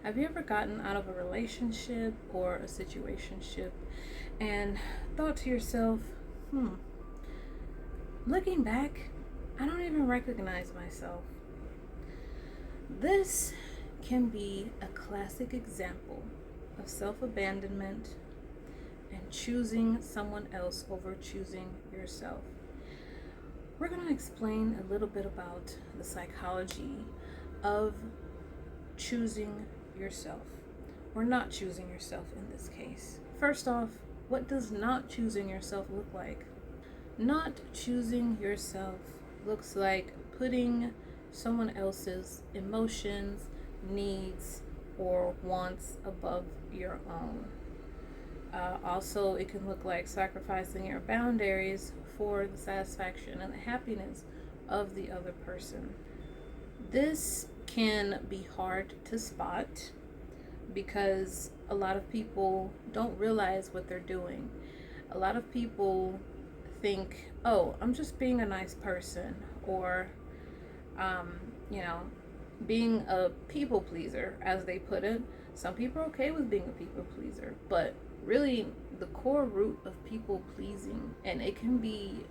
Have you ever gotten out of a relationship or a situationship and thought to yourself, hmm, looking back, I don't even recognize myself? This can be a classic example of self abandonment and choosing someone else over choosing yourself. We're going to explain a little bit about the psychology of choosing yourself, or not choosing yourself in this case. First off, what does not choosing yourself look like? Not choosing yourself looks like putting someone else's emotions, needs, or wants above your own. Also, it can look like sacrificing your boundaries for the satisfaction and the happiness of the other person. This can be hard to spot because a lot of people don't realize what they're doing. A lot of people think, oh, I'm just being a nice person, or, um, you know, being a people pleaser, as they put it. Some people are okay with being a people pleaser, but really, the core root of people pleasing, and it can be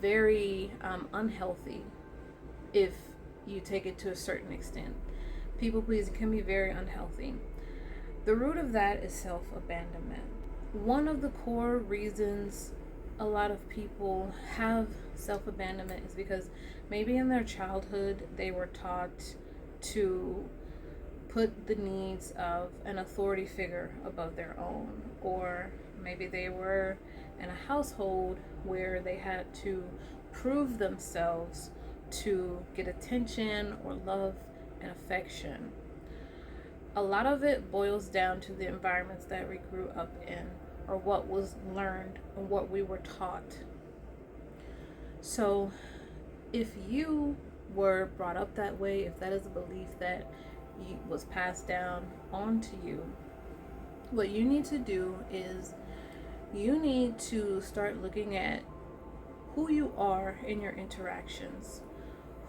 very unhealthy if you take it to a certain extent. People pleasing can be very unhealthy. The root of that is self abandonment. One of the core reasons a lot of people have self abandonment is because maybe in their childhood they were taught to put the needs of an authority figure above their own, or maybe they were in a household where they had to prove themselves to get attention or love and affection. A lot of it boils down to the environments that we grew up in, or what was learned and what we were taught. So if you were brought up that way, if that is a belief that was passed down onto you, what you need to do is you need to start looking at who you are in your interactions,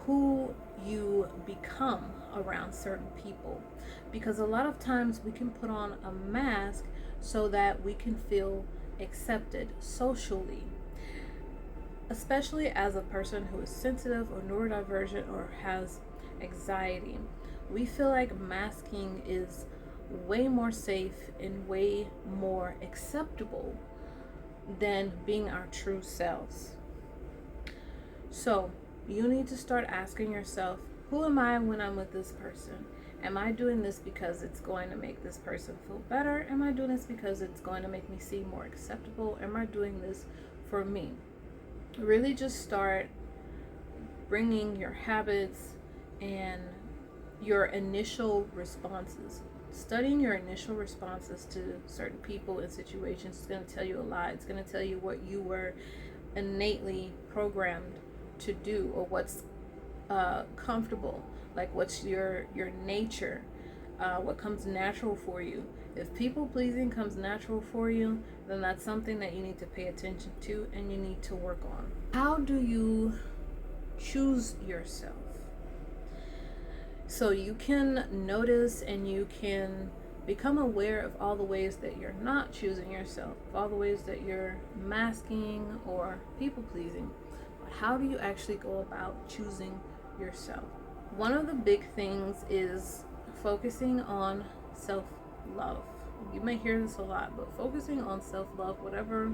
who you become around certain people. Because a lot of times we can put on a mask so that we can feel accepted socially, especially as a person who is sensitive or neurodivergent or has anxiety. We feel like masking is way more safe and way more acceptable than being our true selves. So you need to start asking yourself, who am I when I'm with this person? Am I doing this because it's going to make this person feel better? Am I doing this because it's going to make me seem more acceptable? Am I doing this for me? Really just start bringing your habits and your initial responses. Studying your initial responses to certain people and situations is going to tell you a lot. It's going to tell you what you were innately programmed to do, or what's comfortable, like what's your nature, what comes natural for you. If people pleasing comes natural for you, then that's something that you need to pay attention to and you need to work on. How do you choose yourself? So you can notice and you can become aware of all the ways that you're not choosing yourself, all the ways that you're masking or people pleasing. But how do you actually go about choosing yourself? One of the big things is focusing on self-love. You may hear this a lot, but focusing on self-love, whatever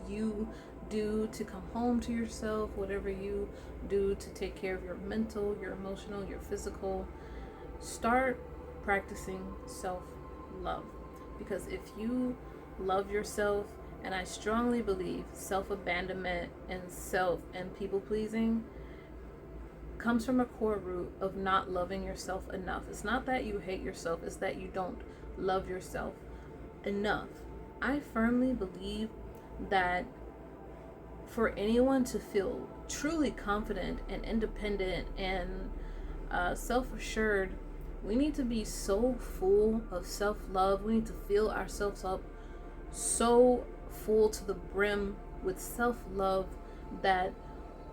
you do to come home to yourself, whatever you do to take care of your mental, your emotional, your physical, start practicing self-love. Because if you love yourself, and I strongly believe self-abandonment and people-pleasing comes from a core root of not loving yourself enough. It's not that you hate yourself, it's that you don't love yourself enough. I firmly believe that for anyone to feel truly confident and independent and self-assured, we need to be so full of self-love. We need to fill ourselves up so full to the brim with self-love that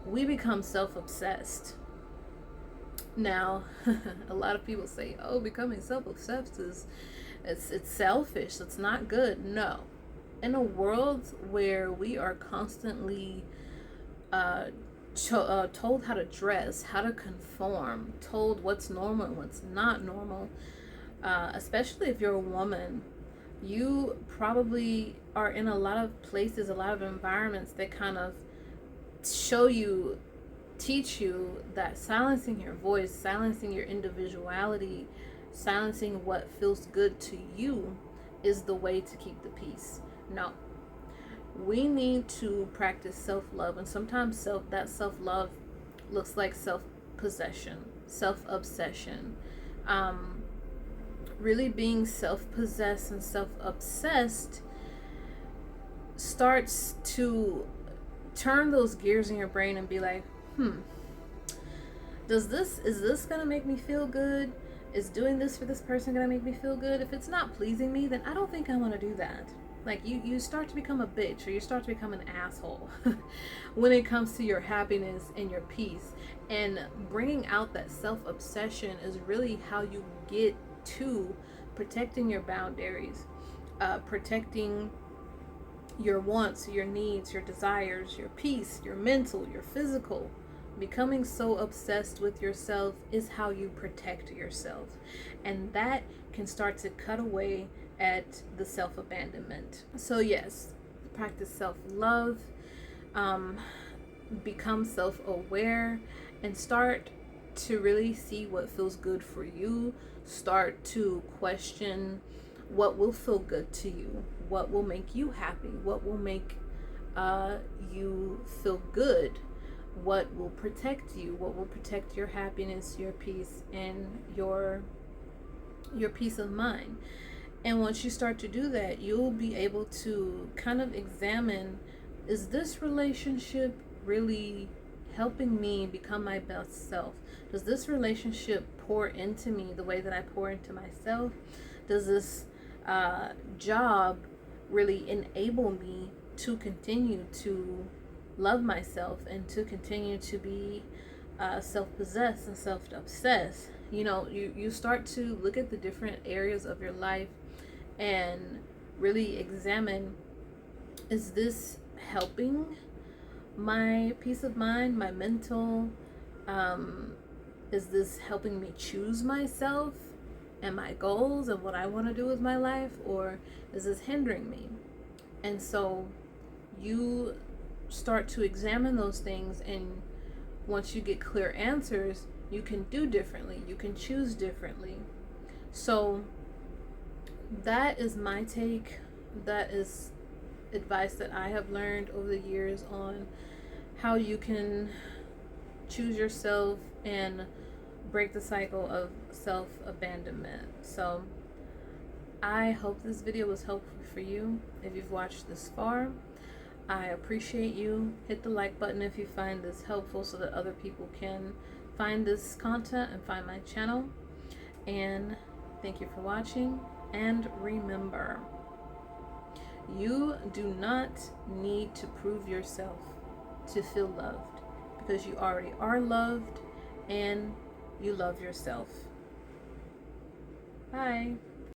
we become self-obsessed. Now, a lot of people say, "Oh, becoming self-obsessed is it's selfish. It's not good." No, in a world where we are constantly uh, told how to dress, how to conform, told what's normal and what's not normal, especially if you're a woman, you probably are in a lot of places, a lot of environments that kind of show you, teach you that silencing your voice, silencing your individuality, silencing what feels good to you is the way to keep the peace. No. We need to practice self-love, and sometimes self-love looks like self-possession, self-obsession. Um, really being self-possessed and self-obsessed starts to turn those gears in your brain and be like, is this gonna make me feel good? Is doing this for this person gonna make me feel good? If it's not pleasing me, then I don't think I want to do that. Like you start to become a bitch, or you start to become an asshole when it comes to your happiness and your peace. And bringing out that self-obsession is really how you get to protecting your boundaries, protecting your wants, your needs, your desires, your peace, your mental, your physical. Becoming so obsessed with yourself is how you protect yourself. And that can start to cut away at the self-abandonment. So yes, practice self-love, um, become self-aware, and start to really see what feels good for you. Start to question what will feel good to you, what will make you happy, what will make you feel good, what will protect you, what will protect your happiness, your peace, and your peace of mind. And once you start to do that, you'll be able to kind of examine, is this relationship really helping me become my best self? Does this relationship pour into me the way that I pour into myself? Does this job really enable me to continue to love myself and to continue to be self-possessed and self-obsessed? You start to look at the different areas of your life and really examine, is this helping my peace of mind, my mental, is this helping me choose myself and my goals and what I want to do with my life, or is this hindering me? And so you start to examine those things, and once you get clear answers, you can do differently, you can choose differently. So that is my take. That is advice that I have learned over the years on how you can choose yourself and break the cycle of self-abandonment. So I hope this video was helpful for you. If you've watched this far, I appreciate you. Hit the like button if you find this helpful, so that other people can find this content and find my channel. And thank you for watching. And remember, you do not need to prove yourself to feel loved, because you already are loved and you love yourself. Bye.